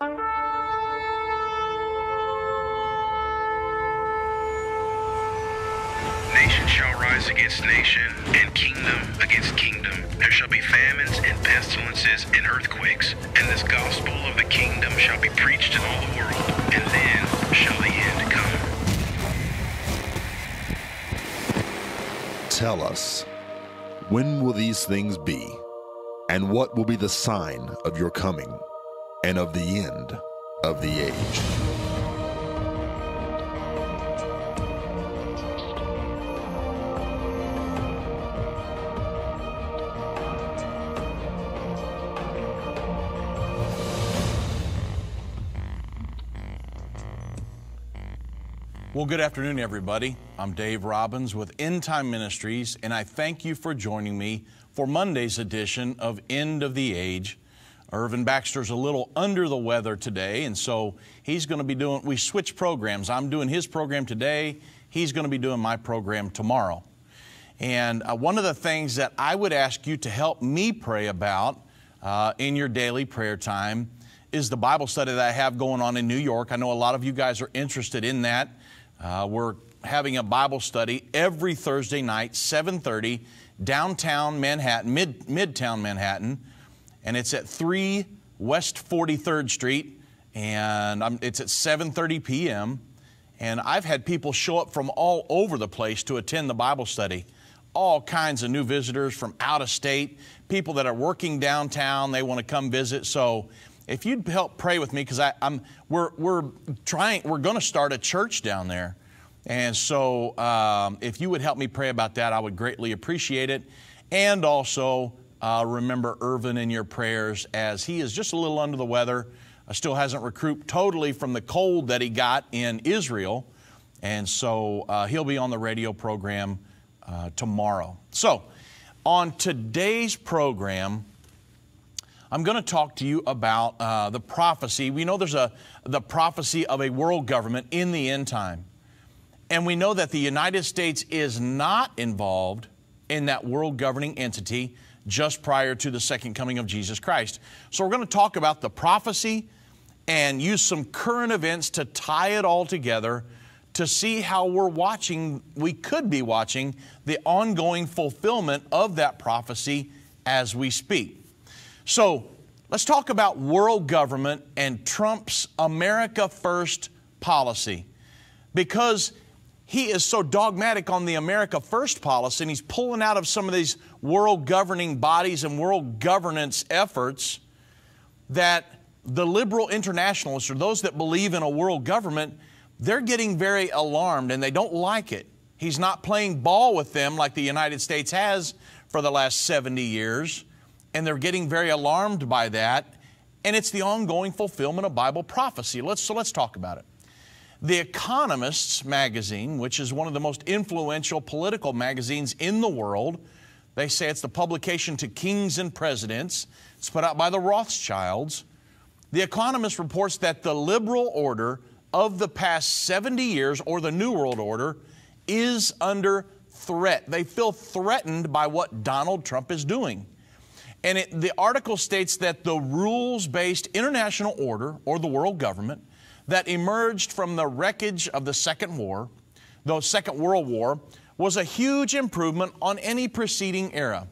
Nation shall rise against nation, and kingdom against kingdom. There shall be famines and pestilences and earthquakes, and this gospel of the kingdom shall be preached in all the world, and then shall the end come. Tell us, when will these things be? And what will be the sign of your coming and of the end of the age? Well, good afternoon, everybody. I'm Dave Robbins with End Time Ministries, and I thank you for joining me for Monday's edition of End of the Age. Irvin Baxter's a little under the weather today, and so he's going to be doing, we switch programs. I'm doing his program today. He's going to be doing my program tomorrow. And one of the things that I would ask you to help me pray about in your daily prayer time is the Bible study that I have going on in New York. I know a lot of you guys are interested in that. We're having a Bible study every Thursday night, 7:30, downtown Manhattan, midtown Manhattan, and it's at 3 West 43rd Street, and it's at 7:30 p.m., and I've had people show up from all over the place to attend the Bible study. All kinds of new visitors from out of state, people that are working downtown, they want to come visit. So if you'd help pray with me, because we're going to start a church down there, and so if you would help me pray about that, I would greatly appreciate it. And also remember Irvin in your prayers, as he is just a little under the weather. Still hasn't recouped totally from the cold that he got in Israel, and so he'll be on the radio program tomorrow. So on today's program, I'm going to talk to you about the prophecy. We know there's the prophecy of a world government in the end time. And we know that the United States is not involved in that world governing entity just prior to the second coming of Jesus Christ. So we're going to talk about the prophecy and use some current events to tie it all together to see how we could be watching the ongoing fulfillment of that prophecy as we speak. So let's talk about world government and Trump's America First policy, because he is so dogmatic on the America First policy, and he's pulling out of some of these world governing bodies and world governance efforts that the liberal internationalists, or those that believe in a world government, they're getting very alarmed and they don't like it. He's not playing ball with them like the United States has for the last 70 years. And they're getting very alarmed by that, and it's the ongoing fulfillment of Bible prophecy. So let's talk about it. The Economist's magazine, which is one of the most influential political magazines in the world, they say it's the publication to kings and presidents. It's put out by the Rothschilds. The Economist reports that the liberal order of the past 70 years, or the New World Order, is under threat. They feel threatened by what Donald Trump is doing. And the article states that the rules-based international order, or the world government, that emerged from the wreckage of the Second World War, was a huge improvement on any preceding era.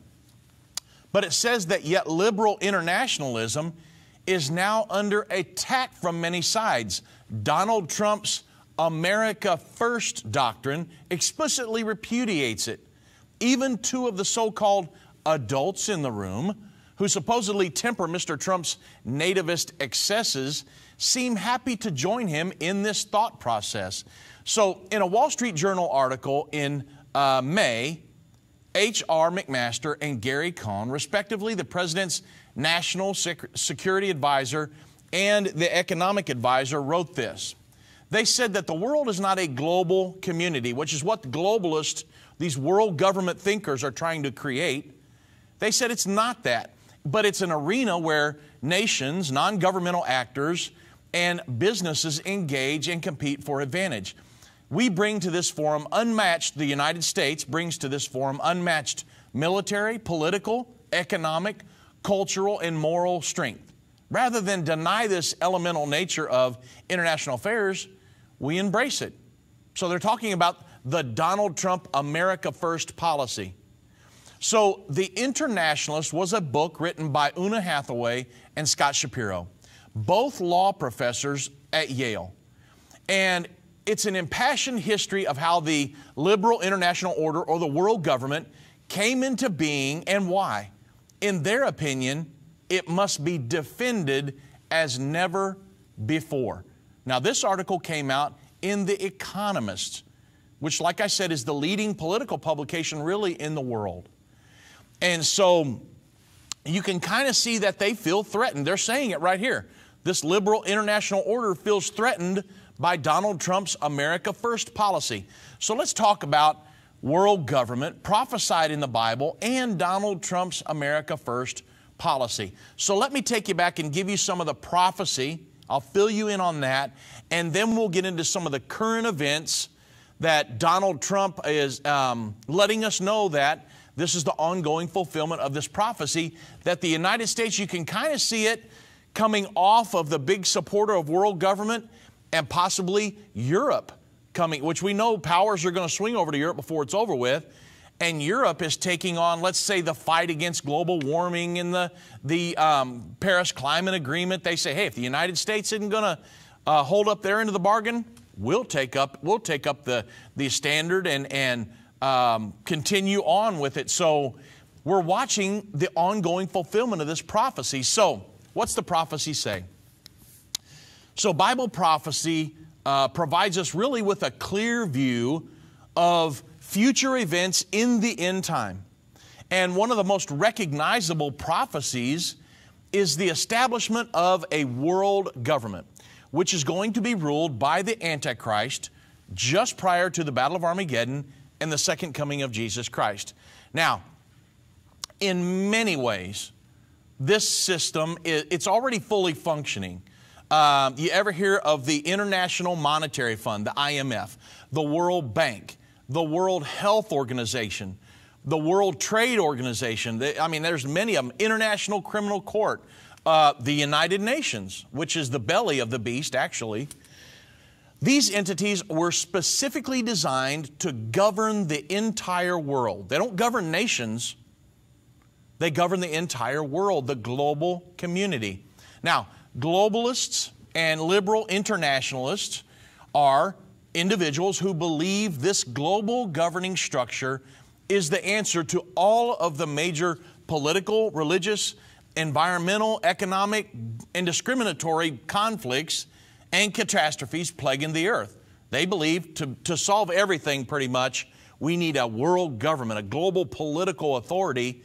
But it says that yet liberal internationalism is now under attack from many sides. Donald Trump's America First doctrine explicitly repudiates it. Even two of the so-called adults in the room, who supposedly temper Mr. Trump's nativist excesses, seem happy to join him in this thought process. So in a Wall Street Journal article in May, H.R. McMaster and Gary Cohn, respectively the President's National Security Advisor and the Economic Advisor, wrote this. They said that the world is not a global community, which is what the globalists, these world government thinkers, are trying to create. They said it's not that, but it's an arena where nations, non-governmental actors, and businesses engage and compete for advantage. We bring to this forum unmatched, the United States brings to this forum unmatched military, political, economic, cultural, and moral strength. Rather than deny this elemental nature of international affairs, we embrace it. So they're talking about the Donald Trump America First policy. So The Internationalist was a book written by Una Hathaway and Scott Shapiro, both law professors at Yale. And it's an impassioned history of how the liberal international order, or the world government, came into being and why. In their opinion, it must be defended as never before. Now, this article came out in The Economist, which, like I said, is the leading political publication really in the world. And so you can kind of see that they feel threatened. They're saying it right here. This liberal international order feels threatened by Donald Trump's America First policy. So let's talk about world government, prophesied in the Bible, and Donald Trump's America First policy. So let me take you back and give you some of the prophecy. I'll fill you in on that, and then we'll get into some of the current events that Donald Trump is letting us know that this is the ongoing fulfillment of this prophecy, that the United States, you can kind of see it coming off of the big supporter of world government, and possibly Europe coming, which we know powers are going to swing over to Europe before it's over with. And Europe is taking on, let's say, the fight against global warming and the Paris Climate Agreement. They say, hey, if the United States isn't going to hold up their end of the bargain, we'll take up the standard and continue on with it. So we're watching the ongoing fulfillment of this prophecy. So what's the prophecy say? So Bible prophecy provides us really with a clear view of future events in the end time. And one of the most recognizable prophecies is the establishment of a world government, which is going to be ruled by the Antichrist just prior to the Battle of Armageddon and the second coming of Jesus Christ. Now, in many ways, this system, it's already fully functioning. You ever hear of the International Monetary Fund, the IMF, the World Bank, the World Health Organization, the World Trade Organization? There's many of them. International Criminal Court, the United Nations, which is the belly of the beast, actually. These entities were specifically designed to govern the entire world. They don't govern nations. They govern the entire world, the global community. Now, globalists and liberal internationalists are individuals who believe this global governing structure is the answer to all of the major political, religious, environmental, economic, and discriminatory conflicts and catastrophes plaguing the earth. They believe to solve everything pretty much, we need a world government, a global political authority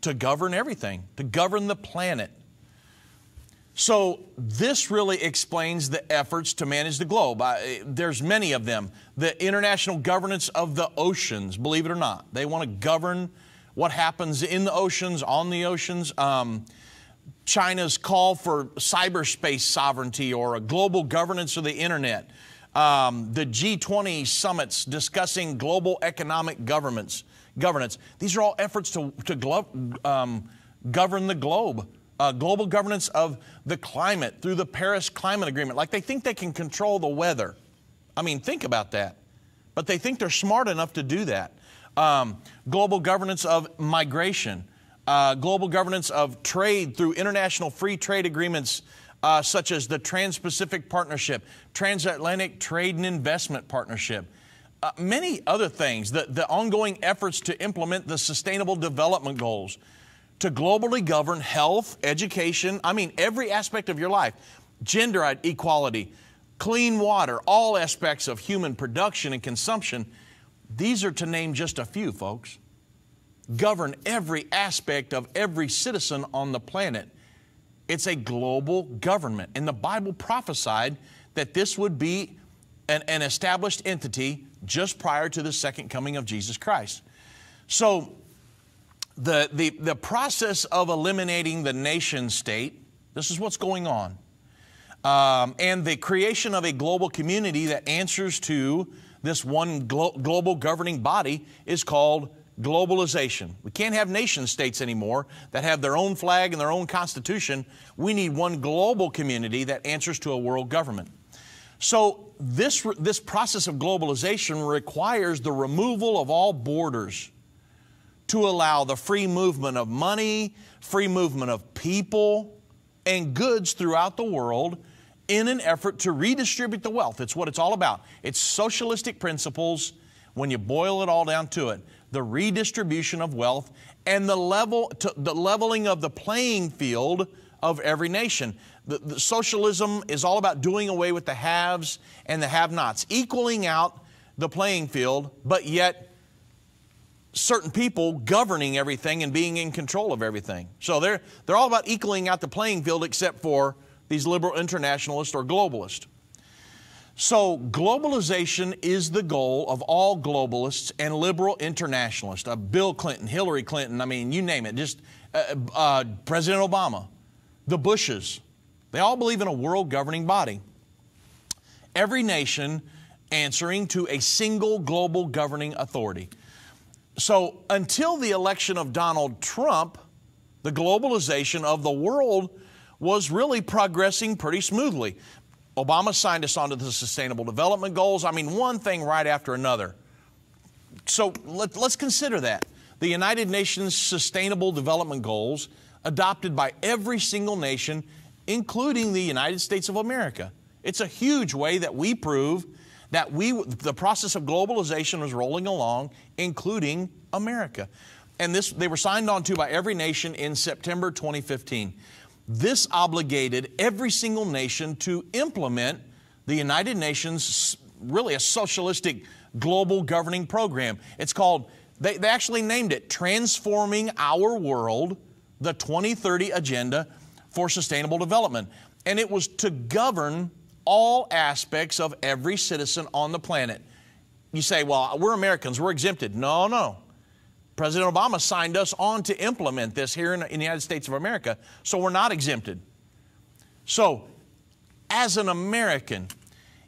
to govern everything, to govern the planet. So this really explains the efforts to manage the globe. There's many of them. The international governance of the oceans, believe it or not. They want to govern what happens in the oceans, on the oceans. China's call for cyberspace sovereignty or a global governance of the internet. The G20 summits discussing global economic governance. These are all efforts to govern the globe. Global governance of the climate through the Paris Climate Agreement. Like they think they can control the weather. Think about that. But they think they're smart enough to do that. Global governance of migration. Global governance of trade through international free trade agreements such as the Trans-Pacific Partnership, Transatlantic Trade and Investment Partnership. Many other things. The ongoing efforts to implement the Sustainable Development Goals, to globally govern health, education, every aspect of your life, gender equality, clean water, all aspects of human production and consumption. These are to name just a few, folks. Govern every aspect of every citizen on the planet. It's a global government. And the Bible prophesied that this would be an established entity just prior to the second coming of Jesus Christ. So the process of eliminating the nation state, this is what's going on. And the creation of a global community that answers to this one global governing body is called globalization. We can't have nation states anymore that have their own flag and their own constitution. We need one global community that answers to a world government. So this process of globalization requires the removal of all borders to allow the free movement of money, free movement of people and goods throughout the world in an effort to redistribute the wealth. It's what it's all about. It's socialistic principles when you boil it all down to it. The redistribution of wealth and the leveling of the playing field of every nation. The socialism is all about doing away with the haves and the have-nots, equaling out the playing field, but yet certain people governing everything and being in control of everything. So they're all about equaling out the playing field except for these liberal internationalists or globalists. So globalization is the goal of all globalists and liberal internationalists. Bill Clinton, Hillary Clinton, I mean, you name it, just President Obama, the Bushes. They all believe in a world governing body. Every nation answering to a single global governing authority. So until the election of Donald Trump, the globalization of the world was really progressing pretty smoothly. Obama signed us onto the Sustainable Development Goals. I mean, one thing right after another. So let's consider that. The United Nations Sustainable Development Goals, adopted by every single nation, including the United States of America. It's a huge way that we prove that the process of globalization was rolling along, including America. And they were signed on to by every nation in September 2015. This obligated every single nation to implement the United Nations, really a socialistic global governing program. It's called, they actually named it Transforming Our World, the 2030 Agenda for Sustainable Development. And it was to govern all aspects of every citizen on the planet. You say, well, we're Americans, we're exempted. No, no. President Obama signed us on to implement this here in the United States of America, so we're not exempted. So, as an American,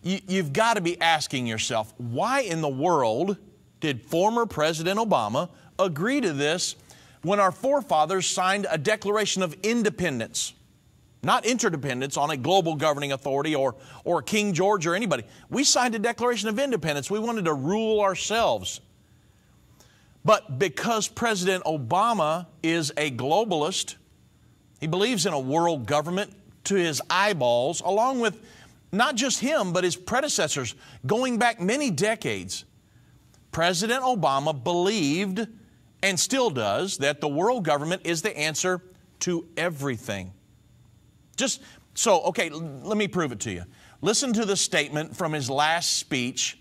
you've got to be asking yourself, why in the world did former President Obama agree to this when our forefathers signed a Declaration of Independence? Not interdependence on a global governing authority or King George or anybody. We signed a Declaration of Independence. We wanted to rule ourselves. But because President Obama is a globalist, he believes in a world government to his eyeballs, along with not just him, but his predecessors going back many decades. President Obama believed, and still does, that the world government is the answer to everything. Okay, let me prove it to you. Listen to the statement from his last speech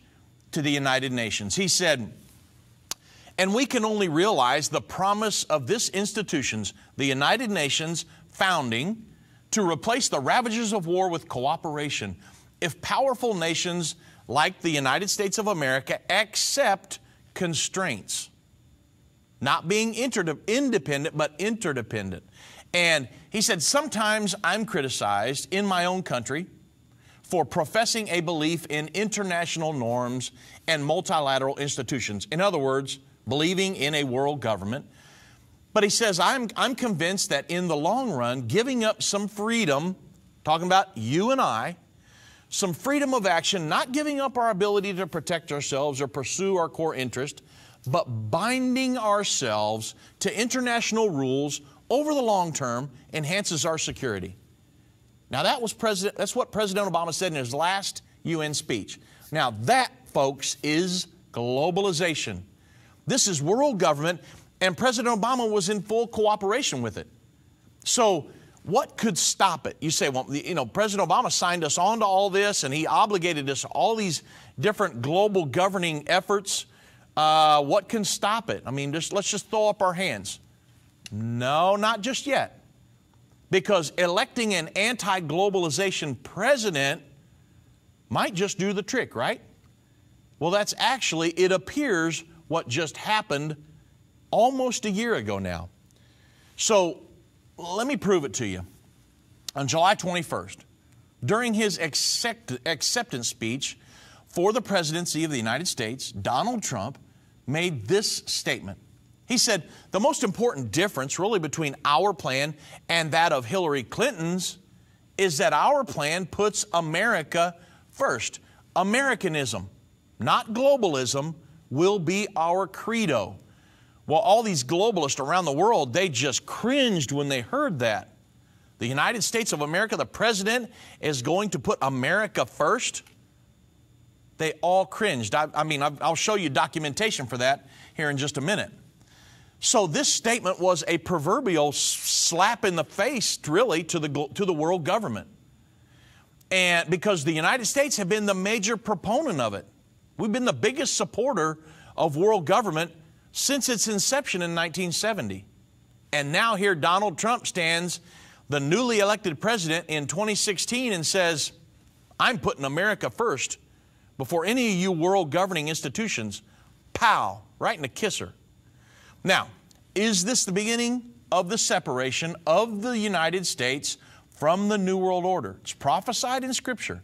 to the United Nations. He said, and we can only realize the promise of this institution's, the United Nations, founding to replace the ravages of war with cooperation if powerful nations like the United States of America accept constraints. Not being independent, but interdependent. And he said, sometimes I'm criticized in my own country for professing a belief in international norms and multilateral institutions. In other words, believing in a world government. But he says, I'm convinced that in the long run, giving up some freedom, talking about you and I, some freedom of action, not giving up our ability to protect ourselves or pursue our core interest, but binding ourselves to international rules over the long term enhances our security. Now that's what President Obama said in his last UN speech. Now that, folks, is globalization. This is world government, and President Obama was in full cooperation with it. So what could stop it? You say, well, President Obama signed us on to all this, and he obligated us to all these different global governing efforts. What can stop it? I mean, let's just throw up our hands. No, not just yet. Because electing an anti-globalization president might just do the trick, right? Well, that's actually, it appears, what just happened almost a year ago now. So let me prove it to you. On July 21st, during his acceptance speech for the presidency of the United States, Donald Trump made this statement. He said the most important difference really between our plan and that of Hillary Clinton's is that our plan puts America first. Americanism, not globalism, will be our credo. Well, all these globalists around the world, they just cringed when they heard that. The United States of America, the president is going to put America first. They all cringed. I'll show you documentation for that here in just a minute. So this statement was a proverbial slap in the face, really, to the world government. And because the United States have been the major proponent of it. We've been the biggest supporter of world government since its inception in 1970. And now here Donald Trump stands, the newly elected president in 2016, and says, I'm putting America first before any of you world governing institutions. Pow, right in the kisser. Now, is this the beginning of the separation of the United States from the New World Order? It's prophesied in Scripture.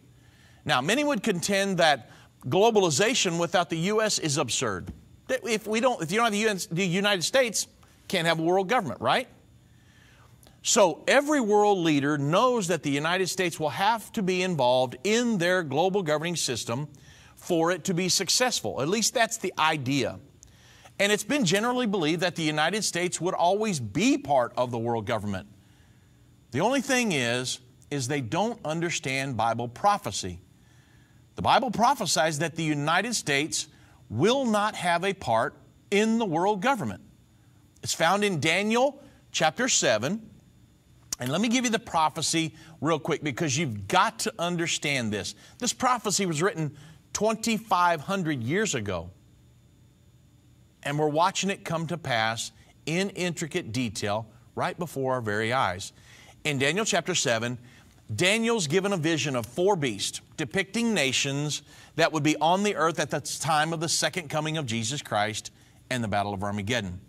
Now, many would contend that globalization without the U.S. is absurd. If you don't have the United States, can't have a world government, right? So every world leader knows that the United States will have to be involved in their global governing system for it to be successful. At least that's the idea. And it's been generally believed that the United States would always be part of the world government. The only thing is they don't understand Bible prophecy. The Bible prophesies that the United States will not have a part in the world government. It's found in Daniel chapter 7. And let me give you the prophecy real quick because you've got to understand this. This prophecy was written 2,500 years ago. And we're watching it come to pass in intricate detail right before our very eyes. In Daniel chapter 7, Daniel's given a vision of 4 beasts depicting nations that would be on the earth at the time of the second coming of Jesus Christ and the Battle of Armageddon.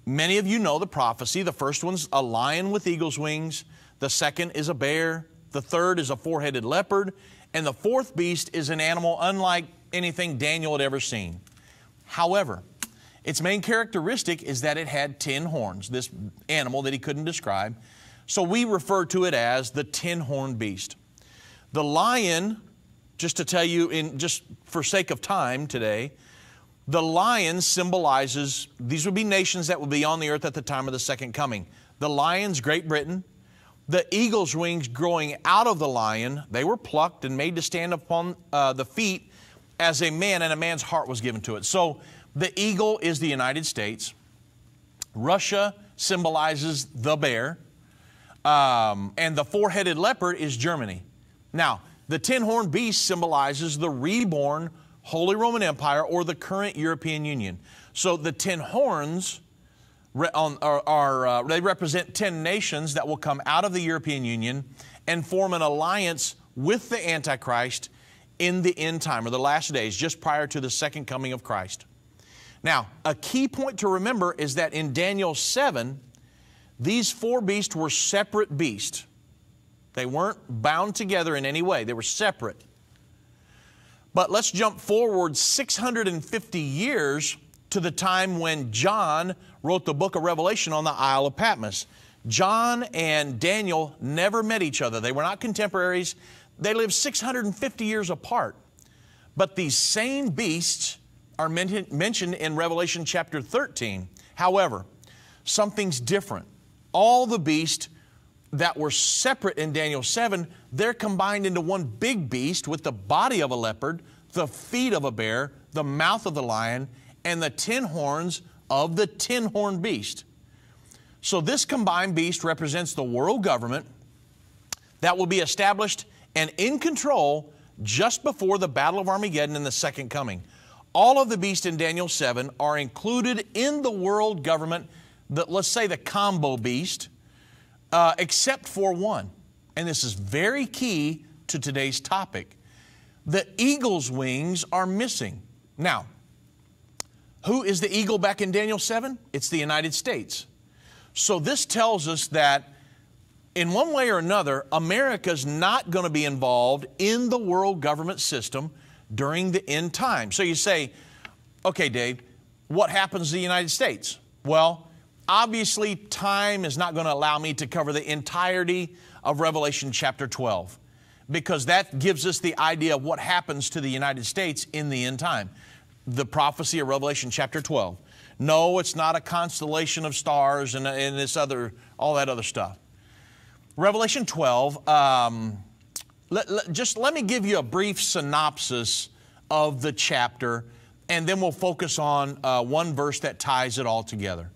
Many of you know the prophecy. The first one's a lion with eagle's wings. The second is a bear. The third is a 4-headed leopard. And the 4th beast is an animal unlike anything Daniel had ever seen. However, its main characteristic is that it had 10 horns, this animal that he couldn't describe. So we refer to it as the 10-horned beast. The lion, just to tell you, just for sake of time today, the lion symbolizes, these would be nations that would be on the earth at the time of the second coming. The lion's Great Britain. The eagle's wings growing out of the lion, they were plucked and made to stand upon the feet as a man, and a man's heart was given to it. So the eagle is the United States. Russia symbolizes the bear. And the 4-headed leopard is Germany. Now, the 10-horned beast symbolizes the reborn Holy Roman Empire or the current European Union. So the 10 horns they represent 10 nations that will come out of the European Union and form an alliance with the Antichrist in the end time, or the last days, just prior to the second coming of Christ. Now, a key point to remember is that in Daniel 7, these 4 beasts were separate beasts. They weren't bound together in any way. They were separate. But let's jump forward 650 years to the time when John wrote the book of Revelation on the Isle of Patmos. John and Daniel never met each other. They were not contemporaries. They lived 650 years apart. But these same beasts are mentioned in Revelation chapter 13. However, something's different. All the beasts that were separate in Daniel 7, they're combined into one big beast with the body of a leopard, the feet of a bear, the mouth of the lion, and the 10 horns of the 10-horned beast. So this combined beast represents the world government that will be established and in control just before the Battle of Armageddon and the second coming. All of the beasts in Daniel 7 are included in the world government, let's say the combo beast, except for one. And this is very key to today's topic. The eagle's wings are missing. Now, who is the eagle back in Daniel 7? It's the United States. So this tells us that in one way or another, America's not going to be involved in the world government system during the end time. So you say, okay, Dave, what happens to the United States? Well, obviously time is not going to allow me to cover the entirety of Revelation chapter 12, because that gives us the idea of what happens to the United States in the end time. The prophecy of Revelation chapter 12. No, it's not a constellation of stars and this other, all that other stuff. Revelation 12, let me give you a brief synopsis of the chapter, and then we'll focus on one verse that ties it all together.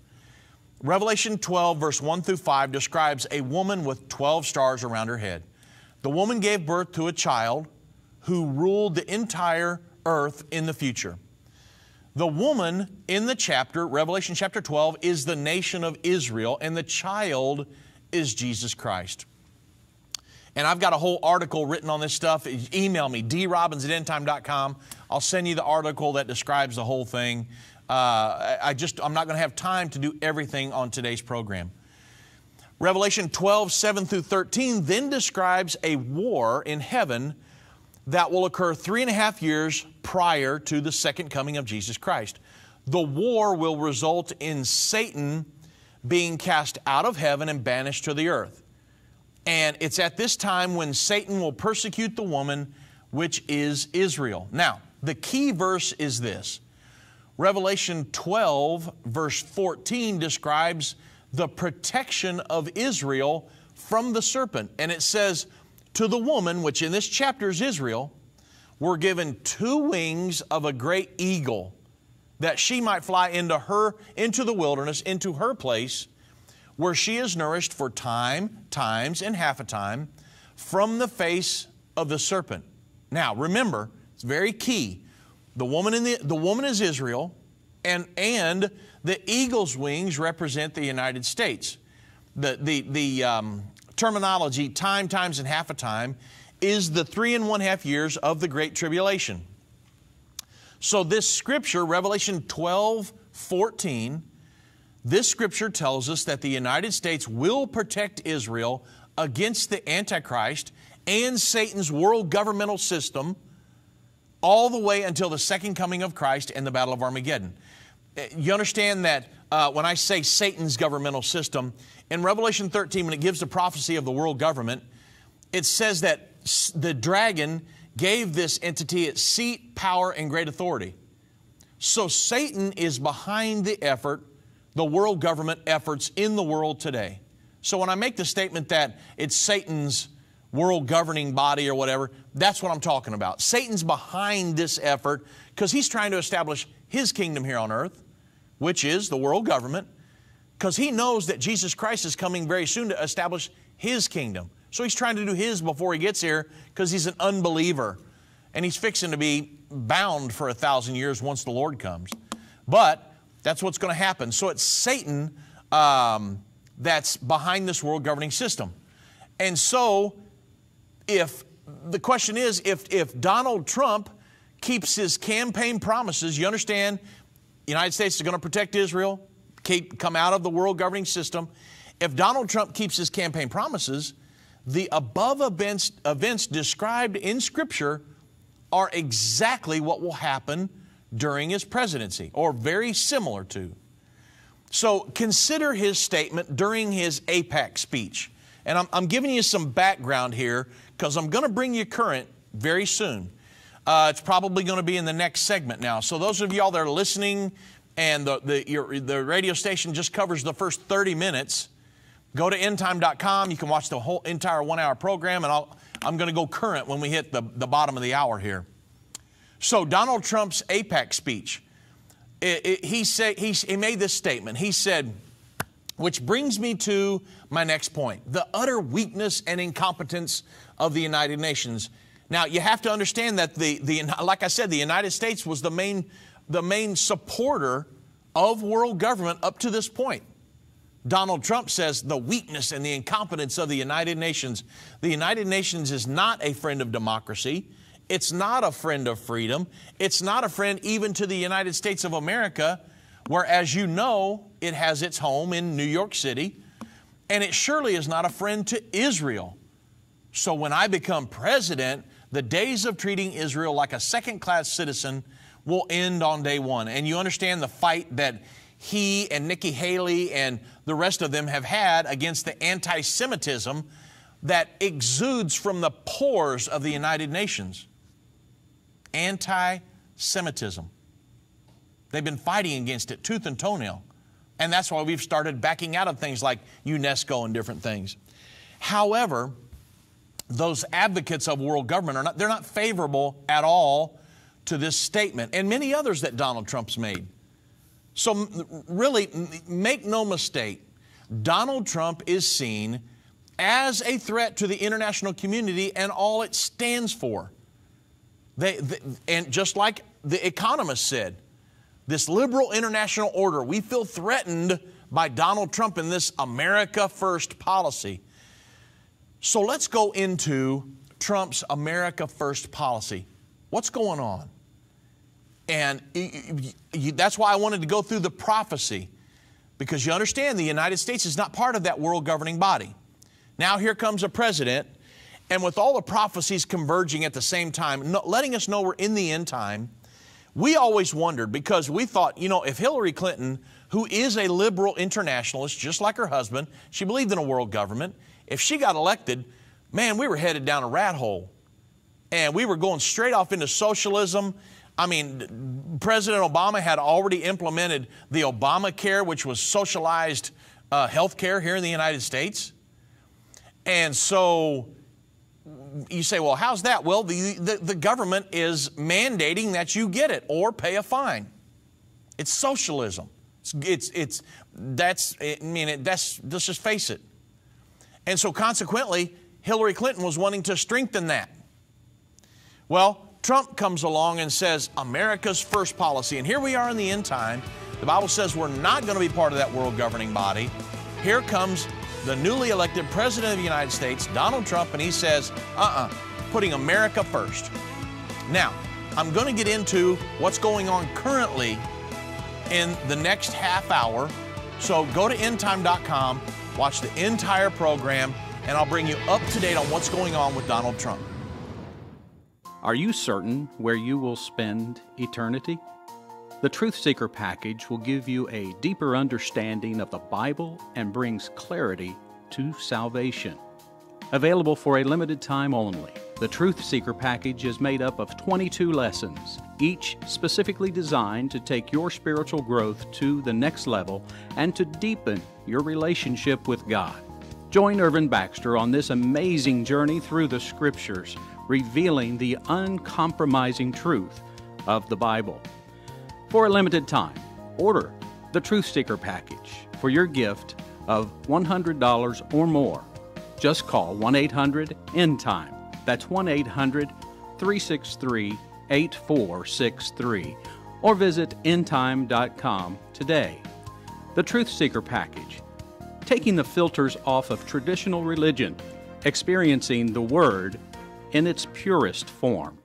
Revelation 12, verse 1 through 5 describes a woman with 12 stars around her head. The woman gave birth to a child who ruled the entire earth in the future. The woman in the chapter, Revelation chapter 12, is the nation of Israel, and the child is Jesus Christ. And I've got a whole article written on this stuff. Email me, drobbins@endtime.com. I'll send you the article that describes the whole thing. I'm not going to have time to do everything on today's program. Revelation 12, 7 through 13 then describes a war in heaven that will occur 3.5 years prior to the second coming of Jesus Christ. The war will result in Satan being cast out of heaven and banished to the earth. And it's at this time when Satan will persecute the woman, which is Israel. Now, the key verse is this. Revelation 12, verse 14 describes the protection of Israel from the serpent. And it says, to the woman, which in this chapter is Israel, were given 2 wings of a great eagle, that she might fly into the wilderness, into her place, where she is nourished for times, and half a time, from the face of the serpent. Now, remember, it's very key. The woman is Israel, and the eagle's wings represent the United States. The terminology, times, and half a time, is the 3.5 years of the Great Tribulation. So this scripture, Revelation 12, 14, this scripture tells us that the United States will protect Israel against the Antichrist and Satan's world governmental system all the way until the second coming of Christ and the Battle of Armageddon. You understand that when I say Satan's governmental system, in Revelation 13, when it gives the prophecy of the world government, it says that the dragon gave this entity its seat, power, and great authority. So Satan is behind the effort, the world government efforts in the world today. So when I make the statement that it's Satan's world governing body or whatever, that's what I'm talking about. Satan's behind this effort because he's trying to establish his kingdom here on earth, which is the world government, because he knows that Jesus Christ is coming very soon to establish his kingdom. So he's trying to do his before he gets here because he's an unbeliever. And he's fixing to be bound for 1,000 years once the Lord comes. But that's what's going to happen. So it's Satan that's behind this world governing system. And so the question is, if Donald Trump keeps his campaign promises, you understand, the United States is going to protect Israel, come out of the world governing system. If Donald Trump keeps his campaign promises, the above events described in Scripture are exactly what will happen during his presidency, or very similar to. So consider his statement during his APEC speech. And I'm giving you some background here because I'm going to bring you current very soon. It's probably going to be in the next segment now. So those of y'all that are listening and the radio station just covers the first 30 minutes, go to endtime.com. You can watch the whole entire 1-hour program, and I'm going to go current when we hit the bottom of the hour here. So Donald Trump's APEC speech, he made this statement. He said, which brings me to my next point, the utter weakness and incompetence of the United Nations. Now, you have to understand that like I said, the United States was the main supporter of world government up to this point. Donald Trump says the weakness and the incompetence of the United Nations. The United Nations is not a friend of democracy. It's not a friend of freedom. It's not a friend even to the United States of America, where, as you know, it has its home in New York City. And it surely is not a friend to Israel. So when I become president, the days of treating Israel like a second-class citizen will end on day one. And you understand the fight that he and Nikki Haley and the rest of them have had against the anti-Semitism that exudes from the pores of the United Nations. Anti-Semitism. They've been fighting against it tooth and toenail. And that's why we've started backing out of things like UNESCO and different things. However, those advocates of world government they're not favorable at all to this statement and many others that Donald Trump's made. So really, make no mistake, Donald Trump is seen as a threat to the international community and all it stands for. And just like the Economist said, this liberal international order, we feel threatened by Donald Trump and this America First policy. So let's go into Trump's America First policy. What's going on? And that's why I wanted to go through the prophecy, because you understand the United States is not part of that world governing body. Now here comes a president, and with all the prophecies converging at the same time, letting us know we're in the end time, we always wondered, because we thought, you know, if Hillary Clinton, who is a liberal internationalist, just like her husband, she believed in a world government, if she got elected, man, we were headed down a rat hole. And we were going straight off into socialism. I mean, President Obama had already implemented the Obamacare, which was socialized health care here in the United States. And so you say, well, how's that? Well, the government is mandating that you get it or pay a fine. It's socialism. Let's just face it. And so consequently, Hillary Clinton was wanting to strengthen that. Well, Trump comes along and says, America's first policy. And here we are in the end time. The Bible says we're not going to be part of that world governing body. Here comes the newly elected President of the United States, Donald Trump, and he says, putting America first. Now, I'm going to get into what's going on currently in the next half hour. So go to endtime.com, watch the entire program, and I'll bring you up to date on what's going on with Donald Trump. Are you certain where you will spend eternity? The Truth Seeker package will give you a deeper understanding of the Bible and brings clarity to salvation. Available for a limited time only, the Truth Seeker package is made up of 22 lessons, each specifically designed to take your spiritual growth to the next level and to deepen your relationship with God. Join Irvin Baxter on this amazing journey through the Scriptures, revealing the uncompromising truth of the Bible. For a limited time, order the Truth Seeker package for your gift of $100 or more. Just call 1-800-END-TIME. That's 1-800-363-8463. Or visit endtime.com today. The Truth Seeker package, taking the filters off of traditional religion, experiencing the Word in its purest form.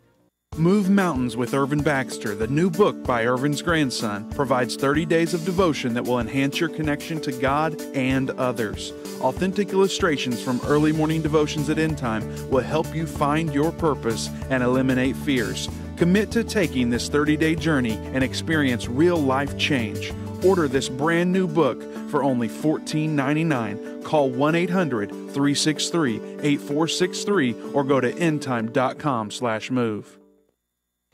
Move Mountains with Irvin Baxter, the new book by Irvin's grandson, provides 30 days of devotion that will enhance your connection to God and others. Authentic illustrations from early morning devotions at End Time will help you find your purpose and eliminate fears. Commit to taking this 30-day journey and experience real life change. Order this brand new book for only $14.99. Call 1-800-363-8463 or go to endtime.com/move.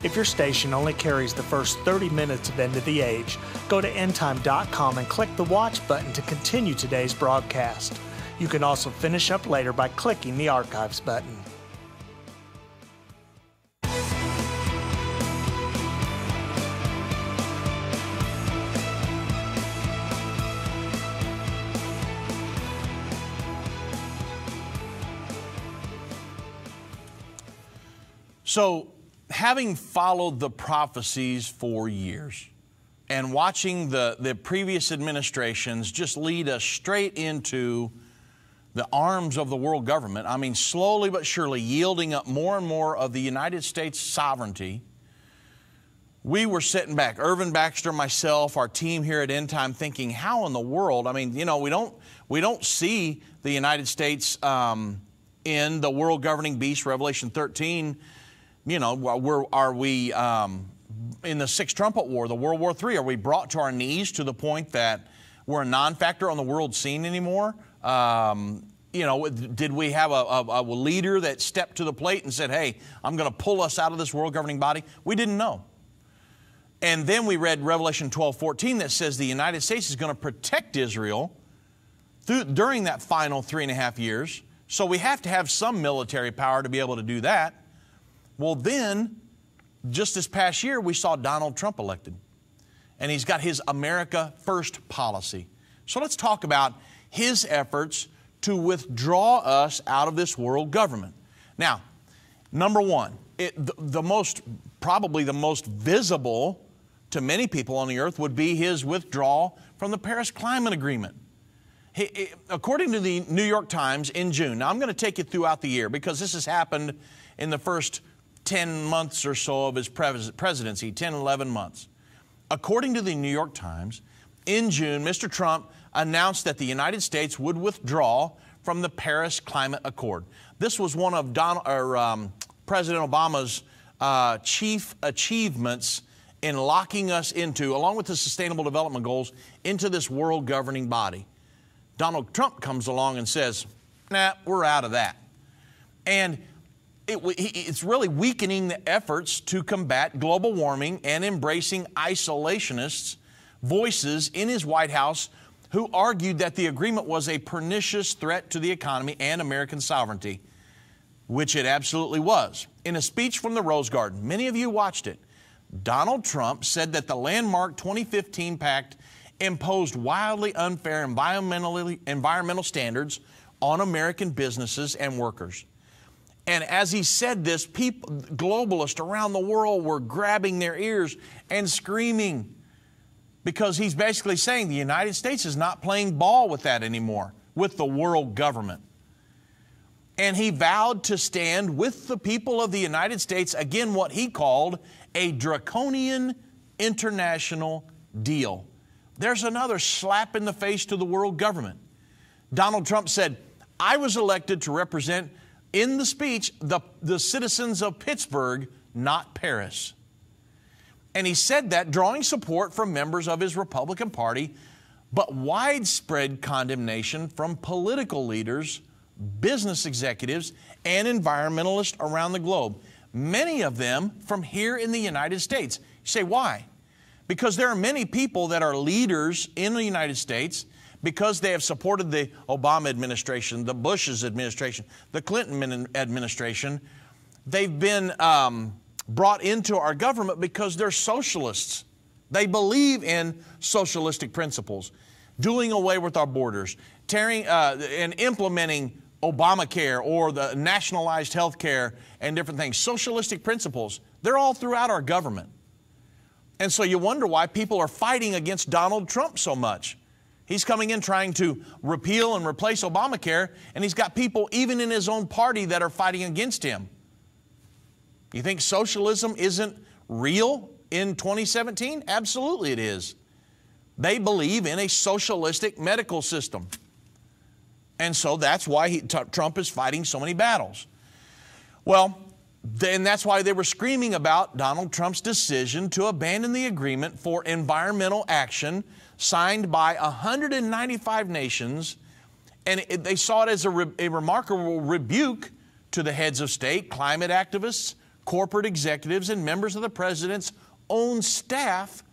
If your station only carries the first 30 minutes of End of the Age, go to endtime.com and click the watch button to continue today's broadcast. You can also finish up later by clicking the archives button. So, having followed the prophecies for years and watching the previous administrations just lead us straight into the arms of the world government, I mean, slowly but surely yielding up more and more of the United States sovereignty, we were sitting back, Irvin Baxter, myself, our team here at End Time, thinking, how in the world? I mean, you know, we don't see the United States in the world governing beast, Revelation 13. You know, are we in the Sixth Trumpet War, the World War III, are we brought to our knees to the point that we're a non-factor on the world scene anymore? You know, did we have a leader that stepped to the plate and said, hey, I'm going to pull us out of this world governing body? We didn't know. And then we read Revelation 12:14 that says the United States is going to protect Israel during that final 3.5 years. So we have to have some military power to be able to do that. Well, then, just this past year, we saw Donald Trump elected. And he's got his America First policy. So let's talk about his efforts to withdraw us out of this world government. Now, number one, probably the most visible to many people on the earth would be his withdrawal from the Paris Climate Agreement. According to the New York Times in June, now I'm going to take you throughout the year because this has happened in the first 10 months or so of his presidency, 10, 11 months. According to the New York Times, in June, Mr. Trump announced that the United States would withdraw from the Paris Climate Accord. This was one of President Obama's chief achievements in locking us into, along with the Sustainable Development Goals, into this world governing body. Donald Trump comes along and says, nah, we're out of that. And it's really weakening the efforts to combat global warming and embracing isolationists' voices in his White House who argued that the agreement was a pernicious threat to the economy and American sovereignty, which it absolutely was. In a speech from the Rose Garden, many of you watched it, Donald Trump said that the landmark 2015 pact imposed wildly unfair environmental standards on American businesses and workers. And as he said this, globalists around the world were grabbing their ears and screaming because he's basically saying the United States is not playing ball with that anymore, with the world government. And he vowed to stand with the people of the United States, again, what he called a draconian international deal. There's another slap in the face to the world government. Donald Trump said, I was elected to represent, in the speech, the citizens of Pittsburgh, not Paris. And he said that drawing support from members of his Republican Party, but widespread condemnation from political leaders, business executives, and environmentalists around the globe, many of them from here in the United States. You say, why? Because there are many people that are leaders in the United States because they have supported the Obama administration, the Bush's administration, the Clinton administration. They've been brought into our government because they're socialists. They believe in socialistic principles, doing away with our borders, and implementing Obamacare or the nationalized health care and different things. Socialistic principles, they're all throughout our government. And so you wonder why people are fighting against Donald Trump so much. He's coming in trying to repeal and replace Obamacare, and he's got people even in his own party that are fighting against him. You think socialism isn't real in 2017? Absolutely it is. They believe in a socialistic medical system. And so that's why Trump is fighting so many battles. Well, then that's why they were screaming about Donald Trump's decision to abandon the agreement for environmental action signed by 195 nations. And they saw it as a remarkable rebuke to the heads of state, climate activists, corporate executives, and members of the president's own staff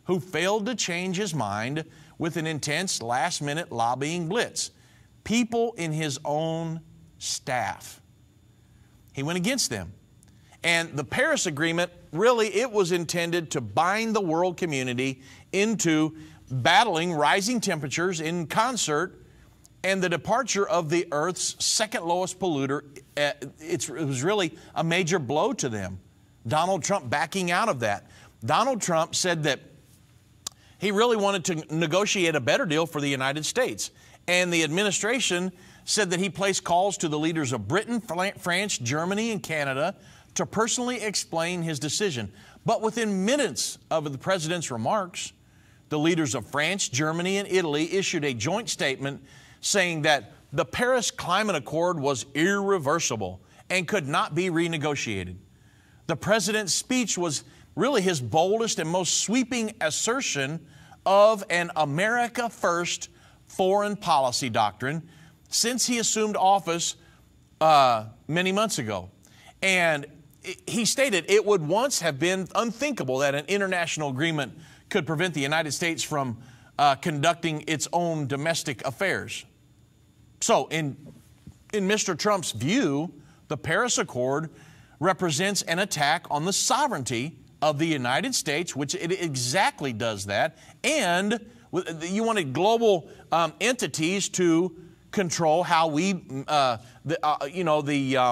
who failed to change his mind with an intense last-minute lobbying blitz. People in his own staff. He went against them. And the Paris Agreement, really, it was intended to bind the world community into battling rising temperatures in concert and the departure of the Earth's second lowest polluter. It was really a major blow to them. Donald Trump backing out of that. Donald Trump said that he really wanted to negotiate a better deal for the United States. And the administration said that he placed calls to the leaders of Britain, France, Germany, and Canada to personally explain his decision. But within minutes of the president's remarks, the leaders of France, Germany, and Italy issued a joint statement saying that the Paris Climate Accord was irreversible and could not be renegotiated. The president's speech was really his boldest and most sweeping assertion of an America First foreign policy doctrine since he assumed office many months ago. And he stated it would once have been unthinkable that an international agreement could prevent the United States from conducting its own domestic affairs. So in Mr. Trump's view, the Paris Accord represents an attack on the sovereignty of the United States, which it exactly does that. And you wanted global entities to control how we, the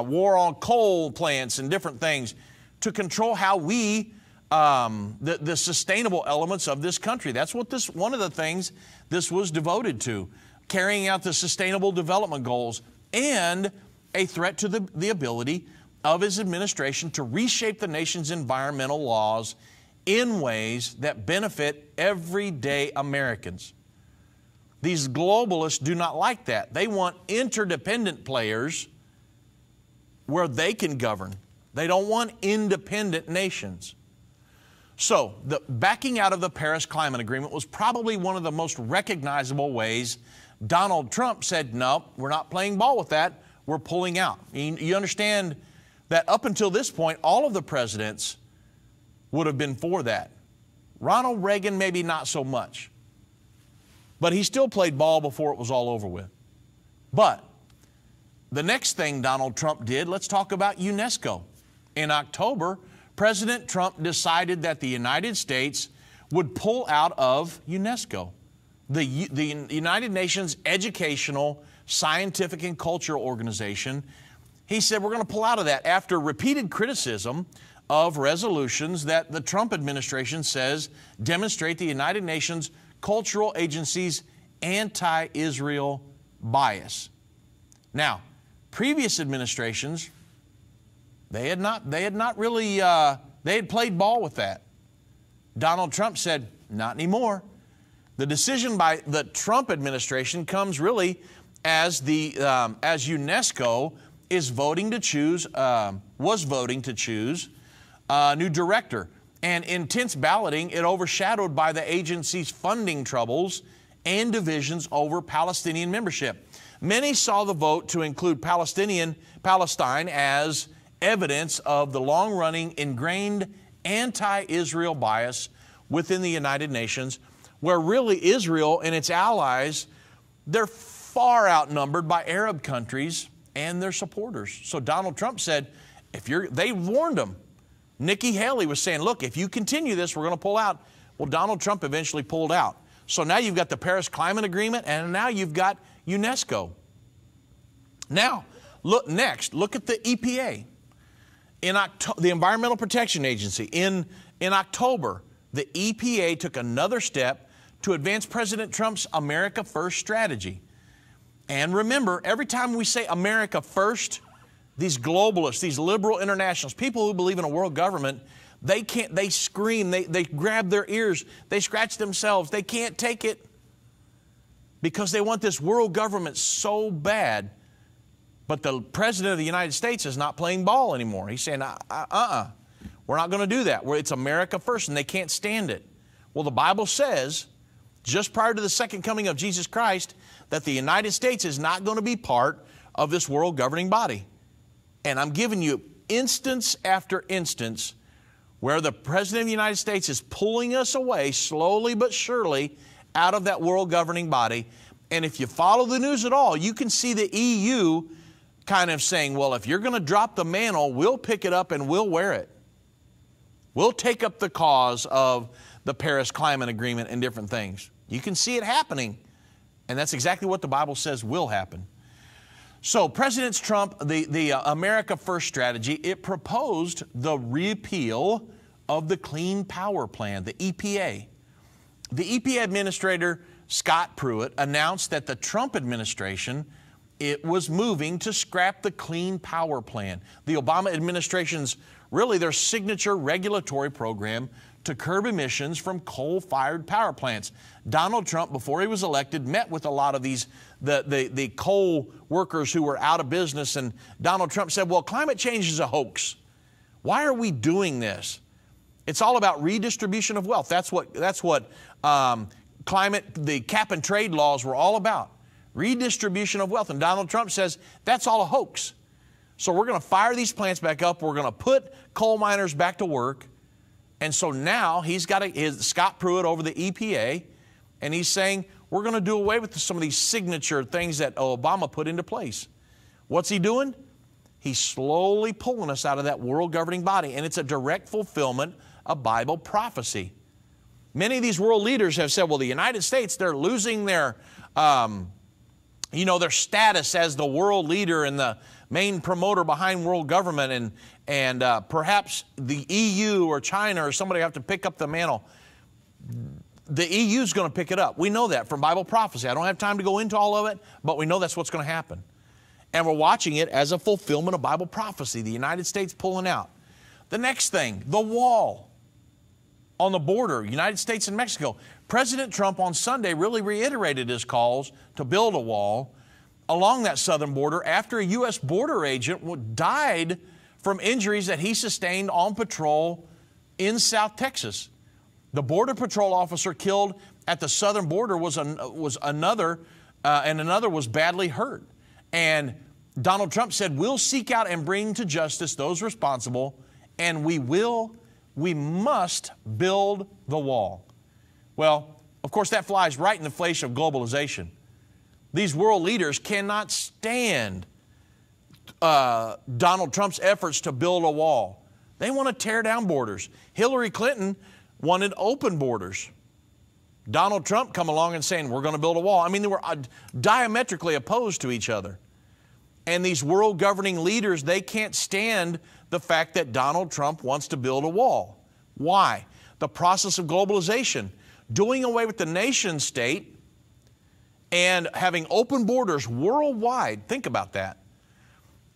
war on coal plants and different things, to control how we, the sustainable elements of this country. That's what one of the things this was devoted to, carrying out the sustainable development goals, and a threat to the ability of his administration to reshape the nation's environmental laws in ways that benefit everyday Americans. These globalists do not like that. They want interdependent players where they can govern. They don't want independent nations. So the backing out of the Paris Climate Agreement was probably one of the most recognizable ways Donald Trump said, no, we're not playing ball with that. We're pulling out. You understand that up until this point, all of the presidents would have been for that. Ronald Reagan, maybe not so much. But he still played ball before it was all over with. But the next thing Donald Trump did, let's talk about UNESCO. In October, President Trump decided that the United States would pull out of UNESCO, the United Nations Educational, Scientific, and Cultural Organization. He said, we're going to pull out of that after repeated criticism of resolutions that the Trump administration says demonstrate the United Nations Cultural Agency's anti-Israel bias. Now, previous administrations, they had played ball with that. Donald Trump said, not anymore. The decision by the Trump administration comes really as UNESCO is voting to choose, was voting to choose a new director. And intense balloting, it overshadowed by the agency's funding troubles and divisions over Palestinian membership. Many saw the vote to include Palestine as evidence of the long-running ingrained anti-Israel bias within the United Nations, where really Israel and its allies, they're far outnumbered by Arab countries and their supporters. So Donald Trump said, they warned them. Nikki Haley was saying, look, if you continue this, we're going to pull out. Well, Donald Trump eventually pulled out. So now you've got the Paris Climate Agreement, and now you've got UNESCO. Now, look at the EPA. The Environmental Protection Agency. In October, the EPA took another step to advance President Trump's America First strategy. And remember, every time we say America First, these globalists, these liberal internationalists, people who believe in a world government, they scream, they grab their ears, they scratch themselves, they can't take it because they want this world government so bad. But the President of the United States is not playing ball anymore. He's saying, we're not going to do that. It's America first, and they can't stand it. Well, the Bible says, just prior to the second coming of Jesus Christ, that the United States is not going to be part of this world governing body. And I'm giving you instance after instance where the President of the United States is pulling us away slowly but surely out of that world governing body. And if you follow the news at all, you can see the EU kind of saying, well, if you're going to drop the mantle, we'll pick it up and we'll wear it. We'll take up the cause of the Paris Climate Agreement and different things. You can see it happening. And that's exactly what the Bible says will happen. So President Trump, the America First strategy, it proposed the repeal of the Clean Power Plan, the EPA. The EPA Administrator, Scott Pruitt, announced that the Trump administration, it was moving to scrap the Clean Power Plan, the Obama administration's, really their signature regulatory program to curb emissions from coal-fired power plants. Donald Trump, before he was elected, met with a lot of these, the coal workers who were out of business, and Donald Trump said, well, climate change is a hoax. Why are we doing this? It's all about redistribution of wealth. That's what the cap and trade laws were all about. Redistribution of wealth. And Donald Trump says that's all a hoax. So we're going to fire these plants back up. We're going to put coal miners back to work. And so now he's got Scott Pruitt over the EPA, and he's saying we're going to do away with some of these signature things that Obama put into place. What's he doing? He's slowly pulling us out of that world governing body, and it's a direct fulfillment of Bible prophecy. Many of these world leaders have said, well, the United States, they're losing their, their status as the world leader and the main promoter behind world government, and perhaps the EU or China or somebody have to pick up the mantle. The EU is going to pick it up. We know that from Bible prophecy. I don't have time to go into all of it, but we know that's what's going to happen. And we're watching it as a fulfillment of Bible prophecy, the United States pulling out. The next thing, the wall on the border, United States and Mexico. President Trump on Sunday really reiterated his calls to build a wall along that southern border after a U.S. border agent died from injuries that he sustained on patrol in South Texas. The Border Patrol officer killed at the southern border was another, and another was badly hurt. And Donald Trump said, we'll seek out and bring to justice those responsible, and we must build the wall. Well, of course, that flies right in the face of globalization. These world leaders cannot stand Donald Trump's efforts to build a wall. They want to tear down borders. Hillary Clinton wanted open borders. Donald Trump come along and saying, we're going to build a wall. I mean, they were diametrically opposed to each other. And these world governing leaders, they can't stand the fact that Donald Trump wants to build a wall. Why? The process of globalization, doing away with the nation state and having open borders worldwide. Think about that.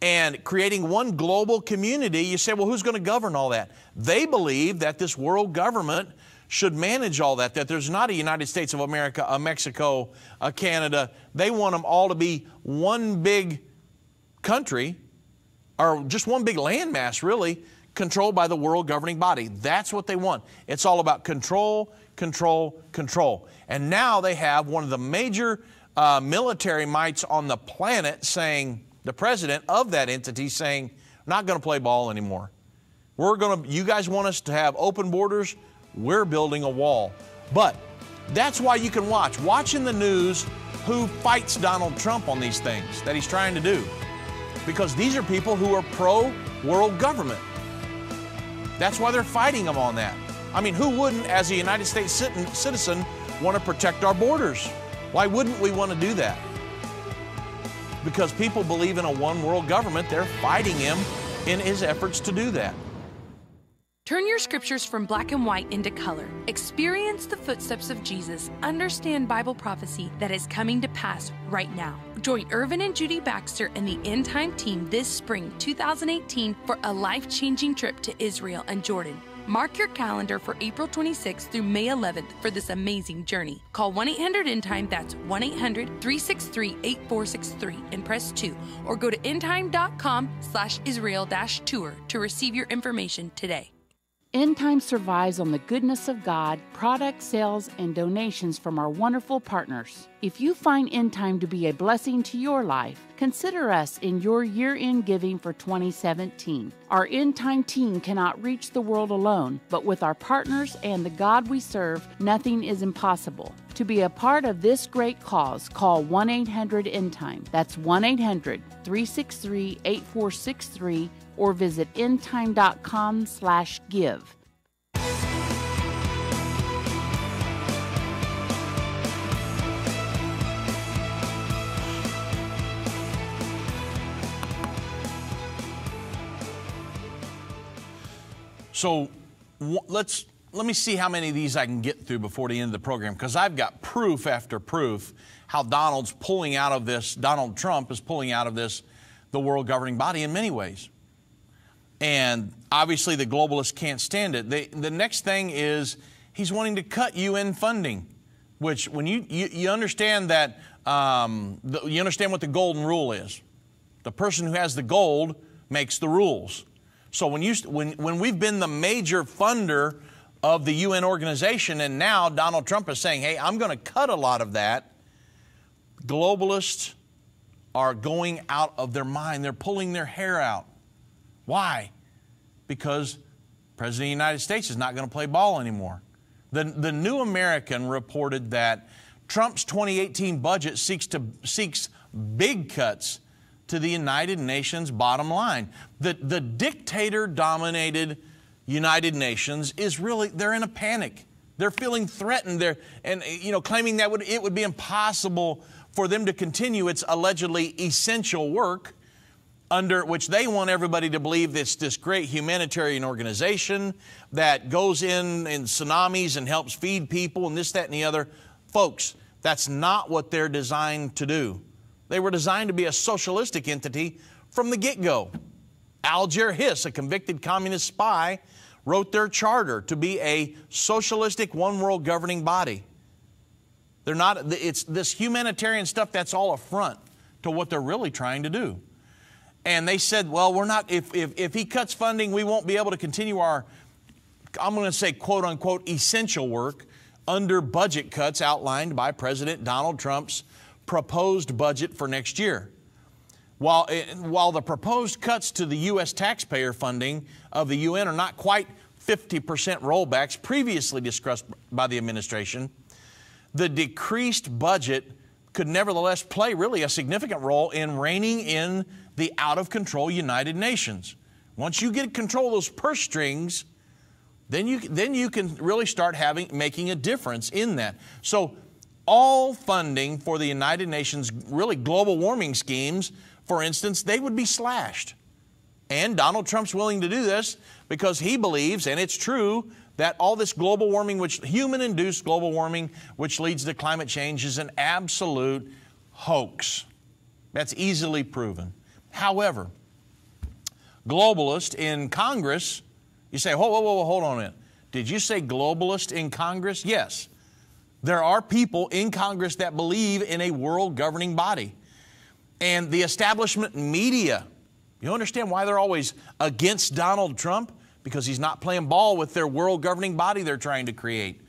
And creating one global community. You say, well, who's going to govern all that? They believe that this world government should manage all that, that there's not a United States of America, a Mexico, a Canada. They want them all to be one big country, or just one big landmass, really, controlled by the world governing body. That's what they want. It's all about control, control, control. And now they have one of the major military mights on the planet saying, the president of that entity saying, not going to play ball anymore. You guys want us to have open borders? We're building a wall. But that's why you can watch in the news who fights Donald Trump on these things that he's trying to do. Because these are people who are pro-world government. That's why they're fighting him on that. I mean, who wouldn't, as a United States citizen, want to protect our borders? Why wouldn't we want to do that? Because people believe in a one world government, they're fighting him in his efforts to do that. Turn your scriptures from black and white into color. Experience the footsteps of Jesus. Understand Bible prophecy that is coming to pass right now. Join Irvin and Judy Baxter and the End Time team this spring 2018 for a life-changing trip to Israel and Jordan. Mark your calendar for April 26th through May 11th for this amazing journey. Call 1-800-ENDTIME, that's 1-800-363-8463 and press 2, or go to endtime.com/Israel-tour to receive your information today. End Time survives on the goodness of God, product sales, and donations from our wonderful partners. If you find End Time to be a blessing to your life, consider us in your year-end giving for 2017. Our End Time team cannot reach the world alone, but with our partners and the God we serve, nothing is impossible. To be a part of this great cause, call 1-800-END-TIME. That's 1-800-363-8463 or visit endtime.com/give. So let me see how many of these I can get through before the end of the program, because I've got proof after proof how Donald Trump is pulling out of this, the world governing body in many ways. And obviously the globalists can't stand it. The next thing is he's wanting to cut UN funding, which when you understand that, you understand what the golden rule is. The person who has the gold makes the rules. So when we've been the major funder of the UN organization, and now Donald Trump is saying, hey, I'm going to cut a lot of that, globalists are going out of their mind. They're pulling their hair out. Why? Because the President of the United States is not going to play ball anymore. The New American reported that Trump's 2018 budget seeks big cuts to the United Nations bottom line. The dictator-dominated United Nations is really, they're in a panic. They're feeling threatened. Claiming that it would be impossible for them to continue its allegedly essential work, under which they want everybody to believe it's this great humanitarian organization that goes in tsunamis and helps feed people and this, that, and the other. Folks, that's not what they're designed to do. They were designed to be a socialistic entity from the get-go. Alger Hiss, a convicted communist spy, wrote their charter to be a socialistic one-world governing body. They're not, it's this humanitarian stuff, that's all a front to what they're really trying to do. And they said, well, we're not, if he cuts funding, we won't be able to continue our, I'm going to say, quote unquote, essential work under budget cuts outlined by President Donald Trump's proposed budget for next year. While the proposed cuts to the U.S. taxpayer funding of the UN are not quite 50% rollbacks previously discussed by the administration, the decreased budget could nevertheless play really a significant role in reining in the out-of-control United Nations. Once you get control of those purse strings, then you can really start making a difference in that. So all funding for the United Nations, really global warming schemes, for instance, they would be slashed. And Donald Trump's willing to do this because he believes, and it's true, that all this global warming, human-induced global warming, which leads to climate change, is an absolute hoax. That's easily proven. However, globalists in Congress, you say, whoa, hold on a minute. Did you say globalist in Congress? Yes. There are people in Congress that believe in a world governing body. And the establishment media, you understand why they're always against Donald Trump? Because he's not playing ball with their world governing body they're trying to create.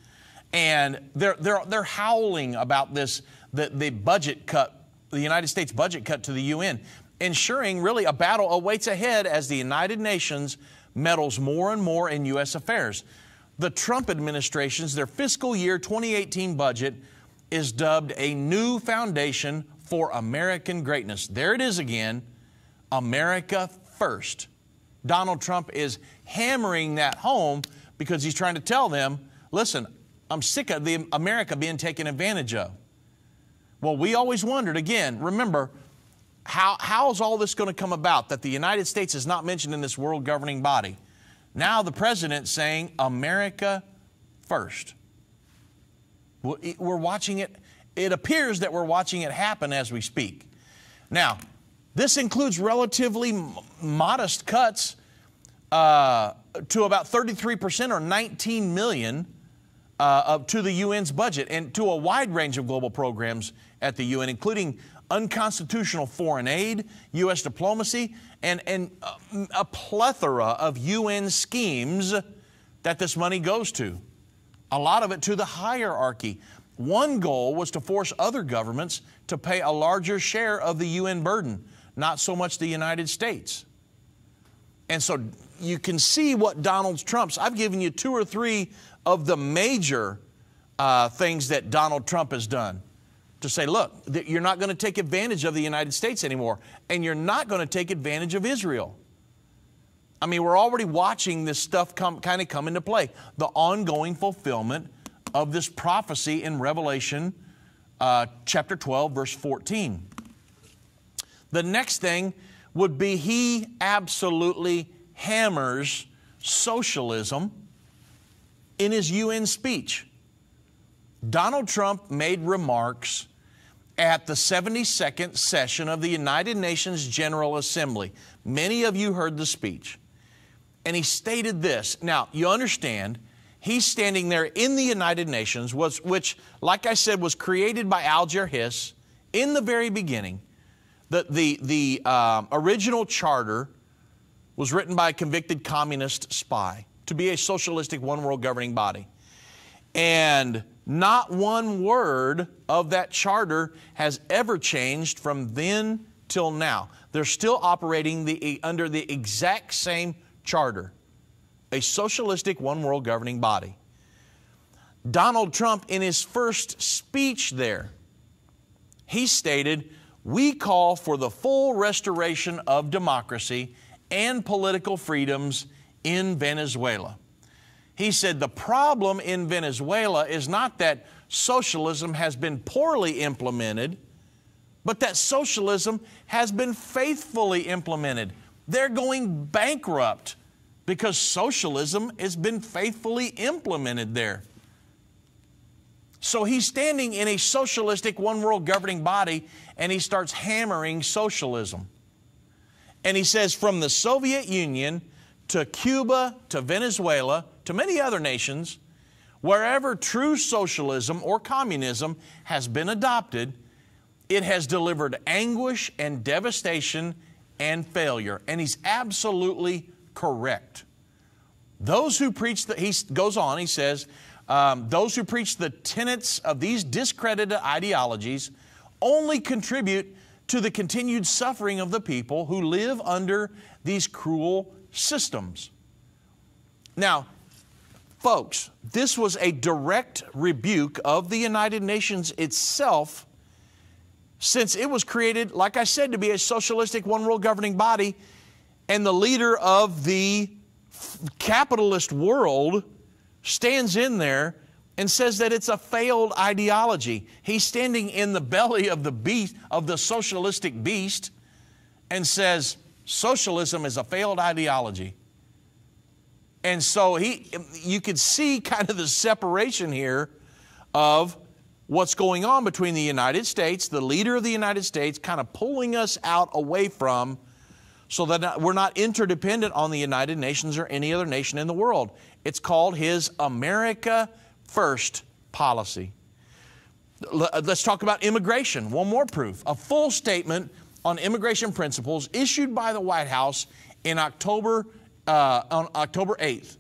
And they're howling about this, the budget cut, the United States budget cut to the UN, ensuring really a battle awaits ahead as the United Nations meddles more and more in U.S. affairs. The Trump administration's, their fiscal year 2018 budget is dubbed a new foundation for American greatness. There it is again, America first. Donald Trump is hammering that home because he's trying to tell them, listen, I'm sick of America being taken advantage of. Well, we always wondered, again, remember, how is all this going to come about, that the United States is not mentioned in this world governing body? Now the president's saying America first. We're watching it. It appears that we're watching it happen as we speak. Now, this includes relatively modest cuts to about 33% or 19 million to the UN's budget and to a wide range of global programs at the UN, including unconstitutional foreign aid, U.S. diplomacy, and a plethora of UN schemes that this money goes to. A lot of it to the hierarchy. One goal was to force other governments to pay a larger share of the UN burden, not so much the United States. And so you can see what Donald Trump's, I've given you 2 or 3 of the major things that Donald Trump has done to say, look, you're not going to take advantage of the United States anymore, and you're not going to take advantage of Israel. I mean, we're already watching this stuff kind of come into play. The ongoing fulfillment of this prophecy in Revelation chapter 12, verse 14. The next thing would be he absolutely hammers socialism in his UN speech. Donald Trump made remarks at the 72nd session of the United Nations General Assembly. Many of you heard the speech. And he stated this. Now, you understand, he's standing there in the United Nations, which, like I said, was created by Alger Hiss in the very beginning. The original charter was written by a convicted communist spy to be a socialistic one-world governing body. And not one word of that charter has ever changed from then till now. They're still operating under the exact same charter, a socialistic one-world governing body. Donald Trump, in his first speech there, he stated, "We call for the full restoration of democracy and political freedoms in Venezuela." He said the problem in Venezuela is not that socialism has been poorly implemented, but that socialism has been faithfully implemented. They're going bankrupt because socialism has been faithfully implemented there. So he's standing in a socialistic one-world governing body, and he starts hammering socialism. And he says from the Soviet Union to Cuba to Venezuela to many other nations, wherever true socialism or communism has been adopted, it has delivered anguish and devastation and failure. And he's absolutely correct. Those who preach, he goes on, he says, those who preach the tenets of these discredited ideologies only contribute to the continued suffering of the people who live under these cruel systems. Now, folks, this was a direct rebuke of the United Nations itself, since it was created, like I said, to be a socialistic one-world governing body, and the leader of the capitalist world stands in there and says that it's a failed ideology. He's standing in the belly of the beast, of the socialistic beast, and says socialism is a failed ideology. And so you could see kind of the separation here of what's going on between the United States, the leader of the United States, kind of pulling us out away from, so that we're not interdependent on the United Nations or any other nation in the world. It's called his America First policy. Let's talk about immigration. One more proof. A full statement on immigration principles issued by the White House in on October 8th.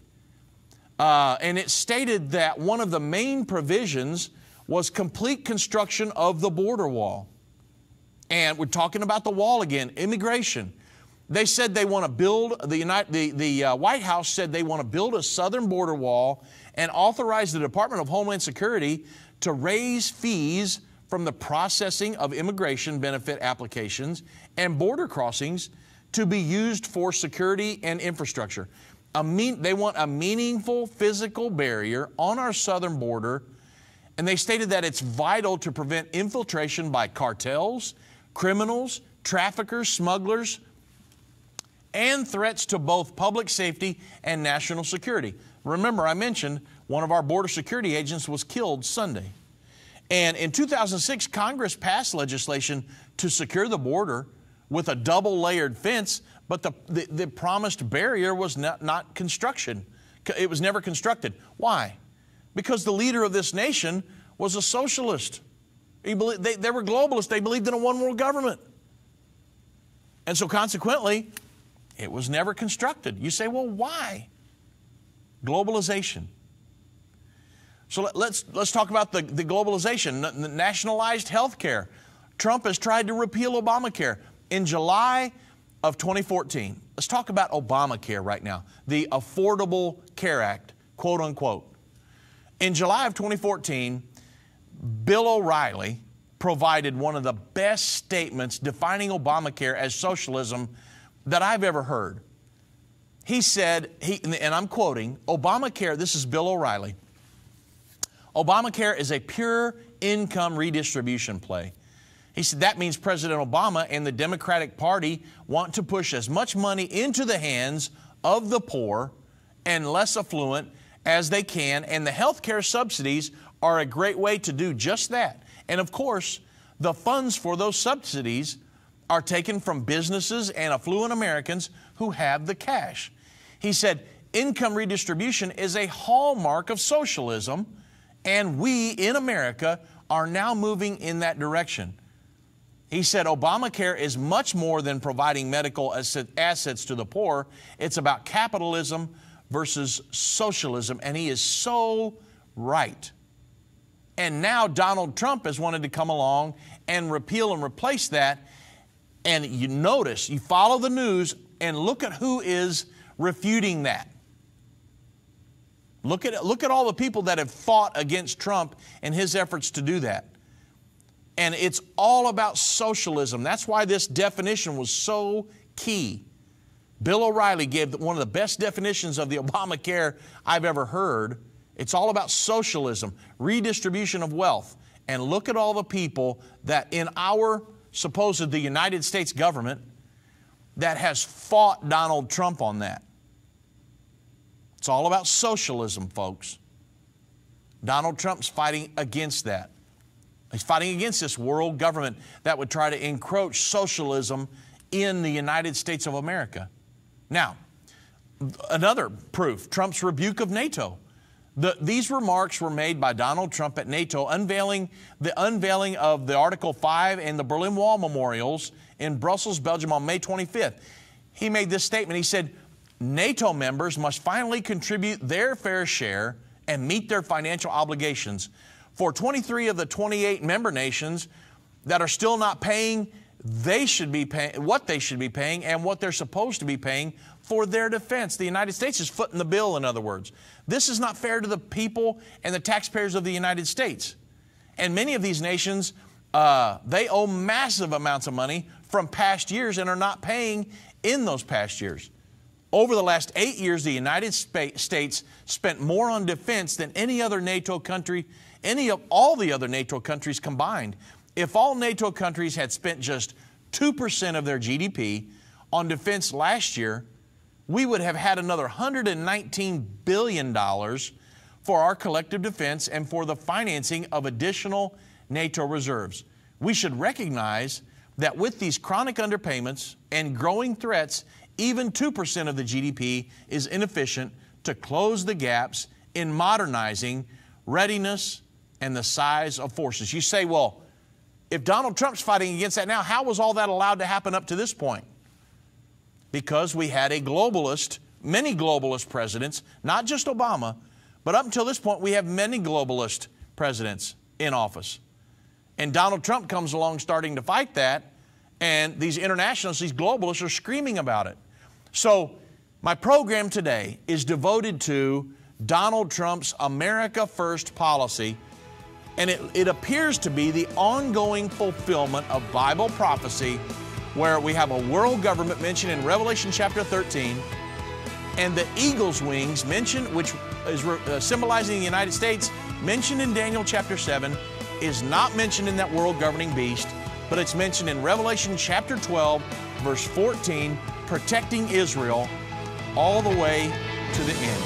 And it stated that one of the main provisions was complete construction of the border wall. And we're talking about the wall again, immigration. They said they want to build, the White House said they want to build a southern border wall and authorize the Department of Homeland Security to raise fees from the processing of immigration benefit applications and border crossings to be used for security and infrastructure. They want a meaningful physical barrier on our southern border, and they stated that it's vital to prevent infiltration by cartels, criminals, traffickers, smugglers, and threats to both public safety and national security. Remember, I mentioned one of our border security agents was killed Sunday. And in 2006, Congress passed legislation to secure the border with a double-layered fence, but the promised barrier was not construction. It was never constructed. Why? Because the leader of this nation was a socialist. They were globalists. They believed in a one-world government. And so consequently, it was never constructed. You say, well, why? Globalization. So let's talk about the globalization, the nationalized health care. Trump has tried to repeal Obamacare. In July of 2014, let's talk about Obamacare right now, the Affordable Care Act, quote unquote. In July of 2014, Bill O'Reilly provided one of the best statements defining Obamacare as socialism that I've ever heard. He said, and I'm quoting, Obamacare, this is Bill O'Reilly, Obamacare is a pure income redistribution play. He said that means President Obama and the Democratic Party want to push as much money into the hands of the poor and less affluent as they can, and the health care subsidies are a great way to do just that. And of course, the funds for those subsidies are taken from businesses and affluent Americans who have the cash. He said, income redistribution is a hallmark of socialism, and we in America are now moving in that direction. He said Obamacare is much more than providing medical assets to the poor. It's about capitalism versus socialism, and he is so right. And now Donald Trump has wanted to come along and repeal and replace that. And you notice, you follow the news and look at who is refuting that. Look at all the people that have fought against Trump and his efforts to do that. And it's all about socialism. That's why this definition was so key. Bill O'Reilly gave one of the best definitions of the Obamacare I've ever heard. It's all about socialism, redistribution of wealth. And look at all the people that in our supposedly United States government that has fought Donald Trump on that. It's all about socialism, folks. Donald Trump's fighting against that. He's fighting against this world government that would try to encroach socialism in the United States of America. Now, another proof, Trump's rebuke of NATO. These remarks were made by Donald Trump at NATO, unveiling of the Article 5 and the Berlin Wall memorials in Brussels, Belgium on May 25th. He made this statement. He said, NATO members must finally contribute their fair share and meet their financial obligations. For 23 of the 28 member nations that are still not paying, they should be paying what they should be paying and what they're supposed to be paying for their defense. The United States is footing the bill, in other words. This is not fair to the people and the taxpayers of the United States. And many of these nations, they owe massive amounts of money from past years and are not paying in those past years. Over the last 8 years, the United States spent more on defense than any other NATO country, all the other NATO countries combined. If all NATO countries had spent just 2% of their GDP on defense last year, we would have had another $119 billion for our collective defense and for the financing of additional NATO reserves. We should recognize that with these chronic underpayments and growing threats, even 2% of the GDP is inefficient to close the gaps in modernizing readiness and the size of forces. You say, well, if Donald Trump's fighting against that now, how was all that allowed to happen up to this point? Because we had a globalist, many globalist presidents, not just Obama, but up until this point, we have many globalist presidents in office. And Donald Trump comes along starting to fight that, and these internationalists, these globalists are screaming about it. So my program today is devoted to Donald Trump's America First policy, and it appears to be the ongoing fulfillment of Bible prophecy, where we have a world government mentioned in Revelation chapter 13, and the eagle's wings mentioned, which is symbolizing the United States, mentioned in Daniel chapter 7, is not mentioned in that world governing beast, but it's mentioned in Revelation chapter 12, verse 14, protecting Israel all the way to the end.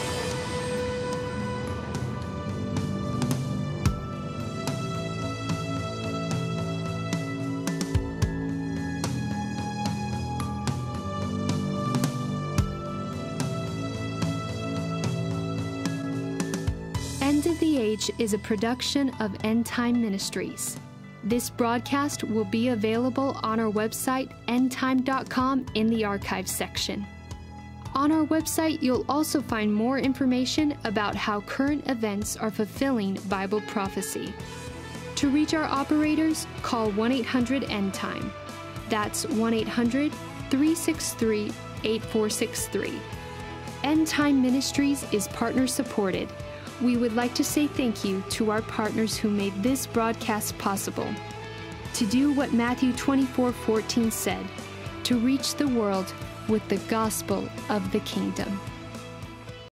End of the Age is a production of End Time Ministries. This broadcast will be available on our website, endtime.com, in the archives section. On our website, you'll also find more information about how current events are fulfilling Bible prophecy. To reach our operators, call 1-800-END-TIME. That's 1-800-363-8463. End Time Ministries is partner supported. We would like to say thank you to our partners who made this broadcast possible. To do what Matthew 24:14 said, to reach the world with the gospel of the kingdom.